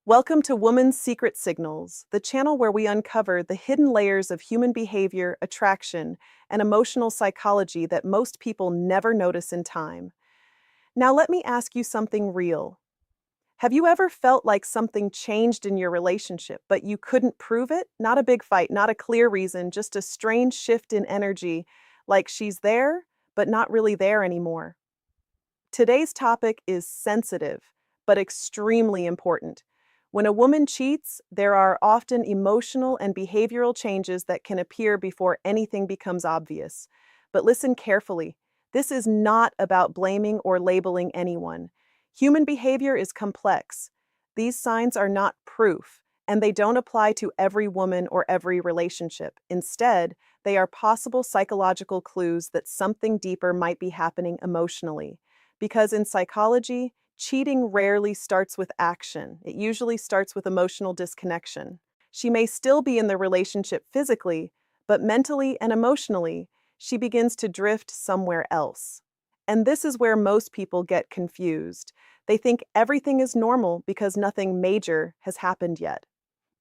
Welcome to Woman's Secret Signals, the channel where we uncover the hidden layers of human behavior, attraction, and emotional psychology that most people never notice in time. Now, let me ask you something real. Have you ever felt like something changed in your relationship, but you couldn't prove it? Not a big fight, not a clear reason, just a strange shift in energy, like she's there, but not really there anymore. Today's topic is sensitive, but extremely important. When a woman cheats, there are often emotional and behavioral changes that can appear before anything becomes obvious. But listen carefully. This is not about blaming or labeling anyone. Human behavior is complex. These signs are not proof, and they don't apply to every woman or every relationship. Instead, they are possible psychological clues that something deeper might be happening emotionally. Because in psychology, cheating rarely starts with action. It usually starts with emotional disconnection. She may still be in the relationship physically, but mentally and emotionally, she begins to drift somewhere else. And this is where most people get confused. They think everything is normal because nothing major has happened yet.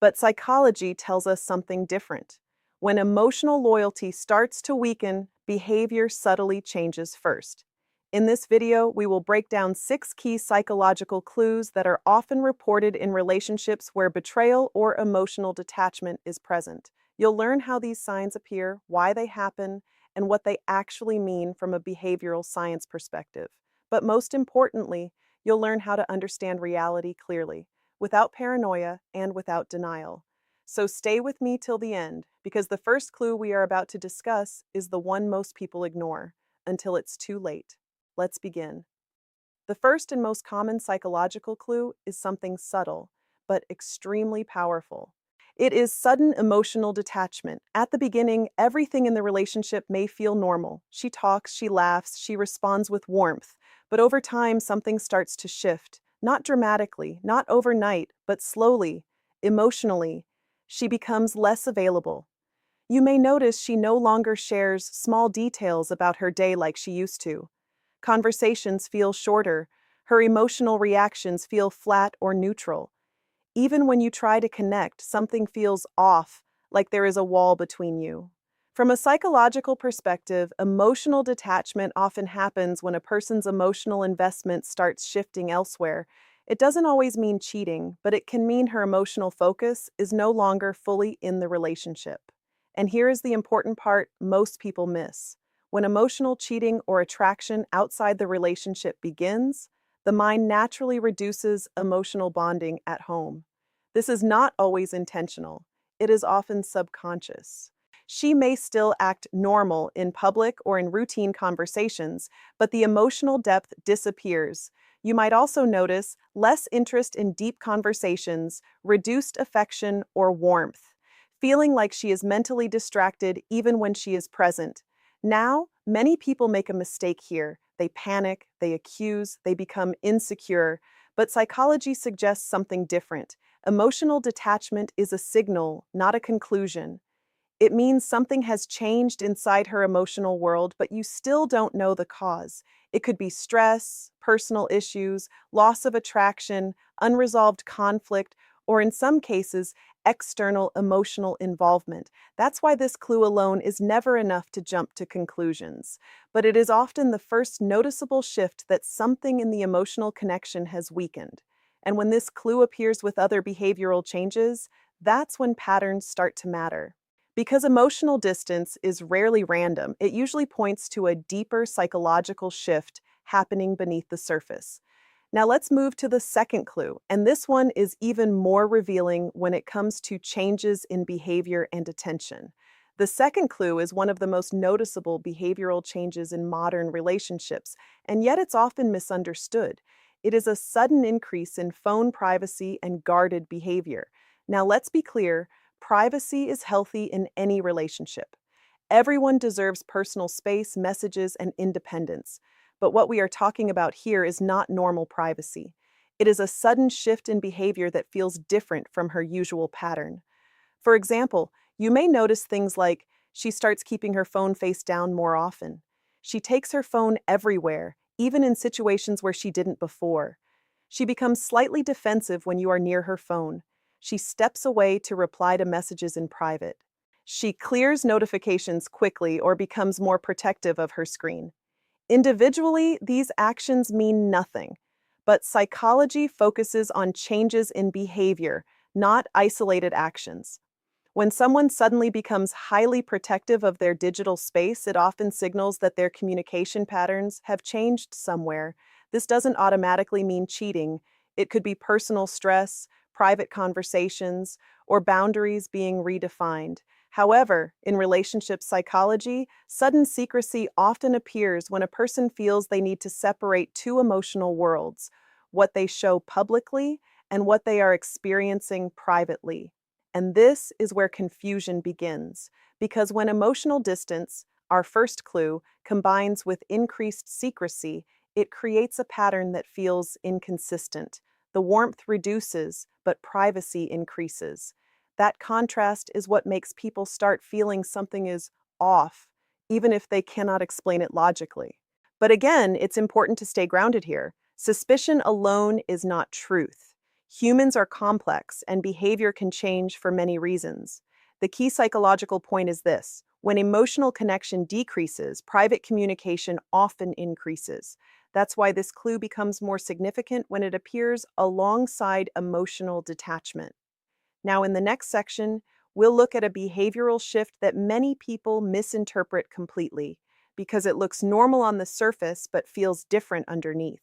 But psychology tells us something different. When emotional loyalty starts to weaken, behavior subtly changes first. In this video, we will break down 6 key psychological clues that are often reported in relationships where betrayal or emotional detachment is present. You'll learn how these signs appear, why they happen, and what they actually mean from a behavioral science perspective. But most importantly, you'll learn how to understand reality clearly, without paranoia and without denial. So stay with me till the end, because the first clue we are about to discuss is the one most people ignore, until it's too late. Let's begin. The first and most common psychological clue is something subtle, but extremely powerful. It is sudden emotional detachment. At the beginning, everything in the relationship may feel normal. She talks, she laughs, she responds with warmth. But over time, something starts to shift. Not dramatically, not overnight, but slowly, emotionally. She becomes less available. You may notice she no longer shares small details about her day like she used to. Conversations feel shorter. Her emotional reactions feel flat or neutral. Even when you try to connect, something feels off, like there is a wall between you. From a psychological perspective, emotional detachment often happens when a person's emotional investment starts shifting elsewhere. It doesn't always mean cheating, but it can mean her emotional focus is no longer fully in the relationship. And here is the important part most people miss. When emotional cheating or attraction outside the relationship begins, the mind naturally reduces emotional bonding at home. This is not always intentional. It is often subconscious. She may still act normal in public or in routine conversations, but the emotional depth disappears. You might also notice less interest in deep conversations, reduced affection or warmth, feeling like she is mentally distracted even when she is present. Now, many people make a mistake here. They panic, they accuse, they become insecure, but psychology suggests something different. Emotional detachment is a signal, not a conclusion. It means something has changed inside her emotional world, but you still don't know the cause. It could be stress, personal issues, loss of attraction, unresolved conflict, or in some cases, external emotional involvement. That's why this clue alone is never enough to jump to conclusions. But it is often the first noticeable shift that something in the emotional connection has weakened. And when this clue appears with other behavioral changes, that's when patterns start to matter. Because emotional distance is rarely random, it usually points to a deeper psychological shift happening beneath the surface. Now let's move to the second clue, and this one is even more revealing when it comes to changes in behavior and attention. The second clue is one of the most noticeable behavioral changes in modern relationships, and yet it's often misunderstood. It is a sudden increase in phone privacy and guarded behavior. Now let's be clear. Privacy is healthy in any relationship. Everyone deserves personal space, messages, and independence. But what we are talking about here is not normal privacy. It is a sudden shift in behavior that feels different from her usual pattern. For example, you may notice things like she starts keeping her phone face down more often. She takes her phone everywhere, even in situations where she didn't before. She becomes slightly defensive when you are near her phone. She steps away to reply to messages in private. She clears notifications quickly or becomes more protective of her screen. Individually, these actions mean nothing, but psychology focuses on changes in behavior, not isolated actions. When someone suddenly becomes highly protective of their digital space, it often signals that their communication patterns have changed somewhere. This doesn't automatically mean cheating. It could be personal stress, private conversations, or boundaries being redefined. However, in relationship psychology, sudden secrecy often appears when a person feels they need to separate two emotional worlds, what they show publicly and what they are experiencing privately. And this is where confusion begins, because when emotional distance, our first clue, combines with increased secrecy, it creates a pattern that feels inconsistent. The warmth reduces, but privacy increases. That contrast is what makes people start feeling something is off, even if they cannot explain it logically. But again, it's important to stay grounded here. Suspicion alone is not truth. Humans are complex, and behavior can change for many reasons. The key psychological point is this: when emotional connection decreases, private communication often increases. That's why this clue becomes more significant when it appears alongside emotional detachment. Now, in the next section, we'll look at a behavioral shift that many people misinterpret completely because it looks normal on the surface but feels different underneath.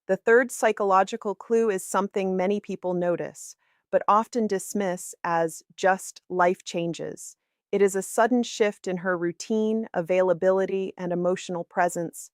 The third psychological clue is something many people notice, but often dismiss as just life changes. It is a sudden shift in her routine, availability, and emotional presence.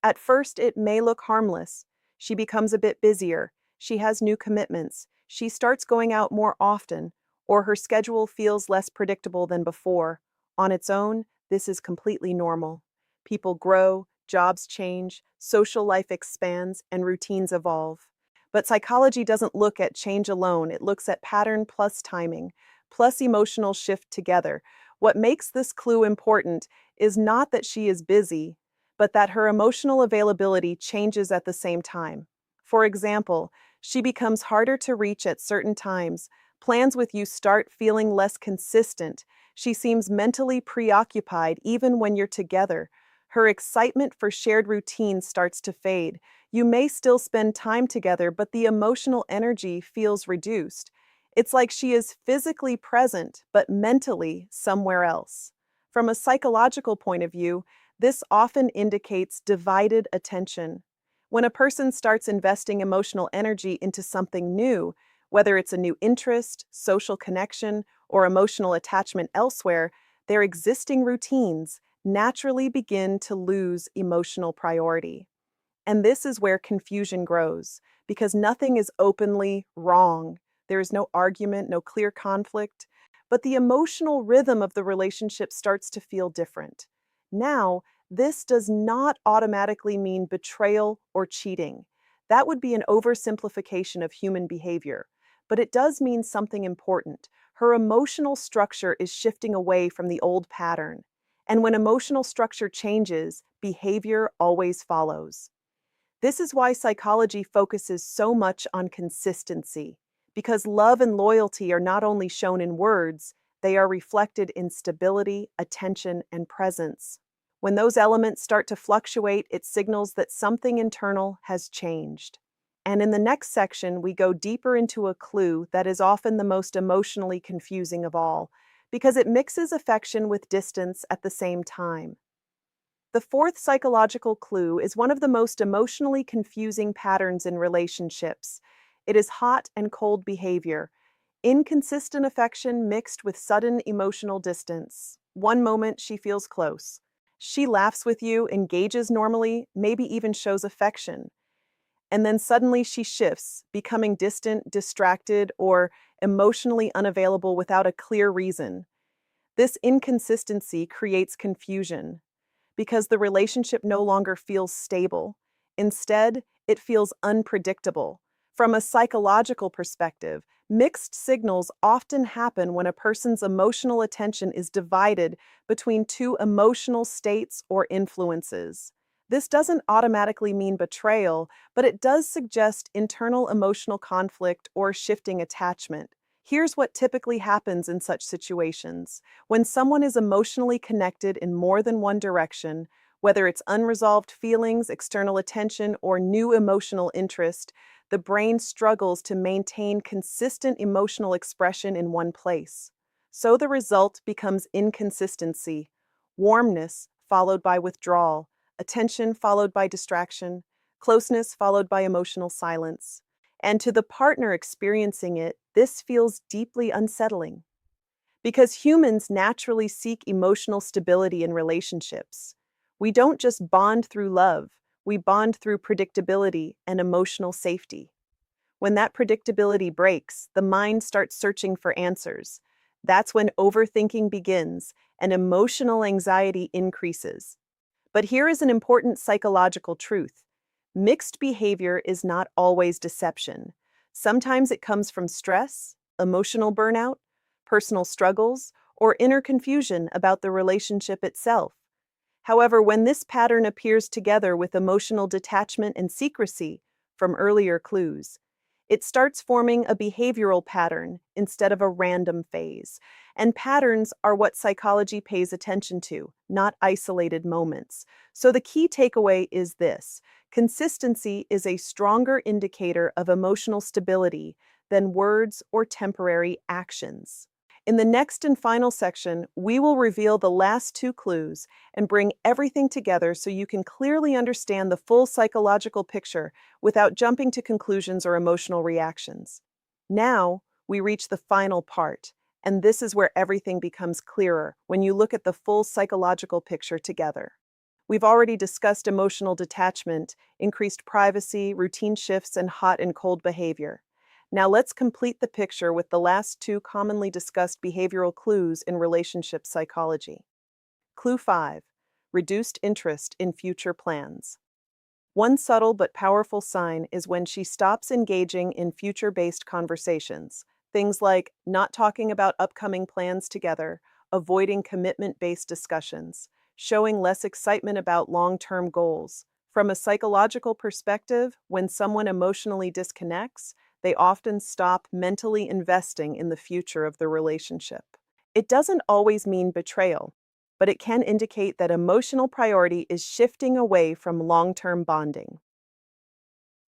At first, it may look harmless. She becomes a bit busier, she has new commitments, she starts going out more often, or her schedule feels less predictable than before. On its own, this is completely normal. People grow, jobs change, social life expands, and routines evolve. But psychology doesn't look at change alone, it looks at pattern plus timing, plus emotional shift together. What makes this clue important is not that she is busy, but that her emotional availability changes at the same time. For example, she becomes harder to reach at certain times, plans with you start feeling less consistent, she seems mentally preoccupied even when you're together. Her excitement for shared routines starts to fade. You may still spend time together, but the emotional energy feels reduced. It's like she is physically present, but mentally somewhere else. From a psychological point of view, this often indicates divided attention. When a person starts investing emotional energy into something new, whether it's a new interest, social connection, or emotional attachment elsewhere, their existing routines naturally begin to lose emotional priority. And this is where confusion grows, because nothing is openly wrong. There is no argument, no clear conflict, but the emotional rhythm of the relationship starts to feel different. Now, this does not automatically mean betrayal or cheating. That would be an oversimplification of human behavior. But it does mean something important. Her emotional structure is shifting away from the old pattern. And when emotional structure changes, behavior always follows. This is why psychology focuses so much on consistency, because love and loyalty are not only shown in words, they are reflected in stability, attention, and presence. When those elements start to fluctuate, it signals that something internal has changed. And in the next section, we go deeper into a clue that is often the most emotionally confusing of all, because it mixes affection with distance at the same time. The fourth psychological clue is one of the most emotionally confusing patterns in relationships. It is hot and cold behavior, inconsistent affection mixed with sudden emotional distance. One moment she feels close. She laughs with you, engages normally, maybe even shows affection. And then suddenly she shifts, becoming distant, distracted, or emotionally unavailable without a clear reason. This inconsistency creates confusion because the relationship no longer feels stable. Instead, it feels unpredictable. From a psychological perspective, mixed signals often happen when a person's emotional attention is divided between two emotional states or influences. This doesn't automatically mean betrayal, but it does suggest internal emotional conflict or shifting attachment. Here's what typically happens in such situations. When someone is emotionally connected in more than one direction, whether it's unresolved feelings, external attention, or new emotional interest, the brain struggles to maintain consistent emotional expression in one place. So the result becomes inconsistency, warmness followed by withdrawal, attention followed by distraction, closeness followed by emotional silence. And to the partner experiencing it, this feels deeply unsettling. Because humans naturally seek emotional stability in relationships. We don't just bond through love, we bond through predictability and emotional safety. When that predictability breaks, the mind starts searching for answers. That's when overthinking begins and emotional anxiety increases. But here is an important psychological truth. Mixed behavior is not always deception. Sometimes it comes from stress, emotional burnout, personal struggles, or inner confusion about the relationship itself. However, when this pattern appears together with emotional detachment and secrecy from earlier clues, it starts forming a behavioral pattern instead of a random phase. And patterns are what psychology pays attention to, not isolated moments. So the key takeaway is this: consistency is a stronger indicator of emotional stability than words or temporary actions. In the next and final section, we will reveal the last two clues and bring everything together so you can clearly understand the full psychological picture without jumping to conclusions or emotional reactions. Now, we reach the final part, and this is where everything becomes clearer when you look at the full psychological picture together. We've already discussed emotional detachment, increased privacy, routine shifts, and hot and cold behavior. Now let's complete the picture with the last two commonly discussed behavioral clues in relationship psychology. Clue 5. Reduced interest in future plans. One subtle but powerful sign is when she stops engaging in future-based conversations. Things like not talking about upcoming plans together, avoiding commitment-based discussions, showing less excitement about long-term goals. From a psychological perspective, when someone emotionally disconnects, they often stop mentally investing in the future of the relationship. It doesn't always mean betrayal, but it can indicate that emotional priority is shifting away from long-term bonding.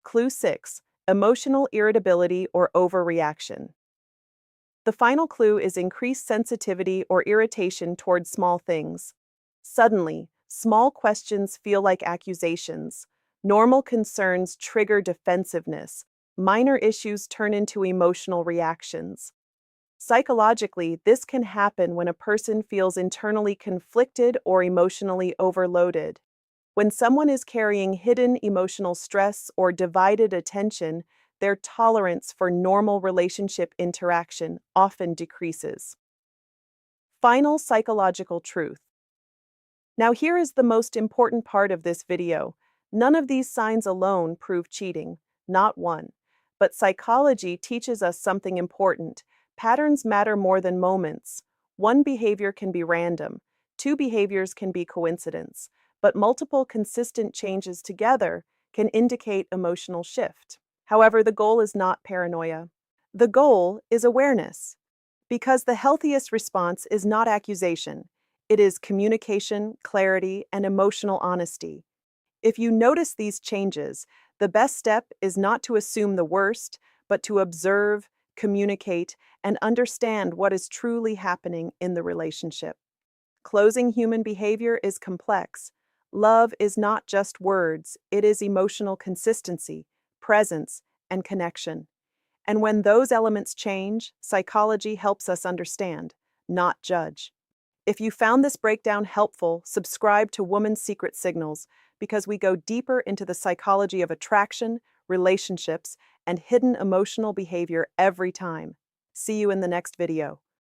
Clue 6. Emotional irritability or overreaction. The final clue is increased sensitivity or irritation towards small things. Suddenly, small questions feel like accusations. Normal concerns trigger defensiveness. Minor issues turn into emotional reactions. Psychologically, this can happen when a person feels internally conflicted or emotionally overloaded. When someone is carrying hidden emotional stress or divided attention, their tolerance for normal relationship interaction often decreases. Final psychological truth. Now here is the most important part of this video. None of these signs alone prove cheating, not one. But psychology teaches us something important. Patterns matter more than moments. One behavior can be random, two behaviors can be coincidence, but multiple consistent changes together can indicate emotional shift. However, the goal is not paranoia. The goal is awareness. Because the healthiest response is not accusation, it is communication, clarity, and emotional honesty. If you notice these changes, the best step is not to assume the worst, but to observe, communicate, and understand what is truly happening in the relationship. Closing human behavior is complex. Love is not just words, it is emotional consistency, presence, and connection. And when those elements change, psychology helps us understand, not judge. If you found this breakdown helpful, subscribe to Woman's Secret Signals because we go deeper into the psychology of attraction, relationships, and hidden emotional behavior every time. See you in the next video.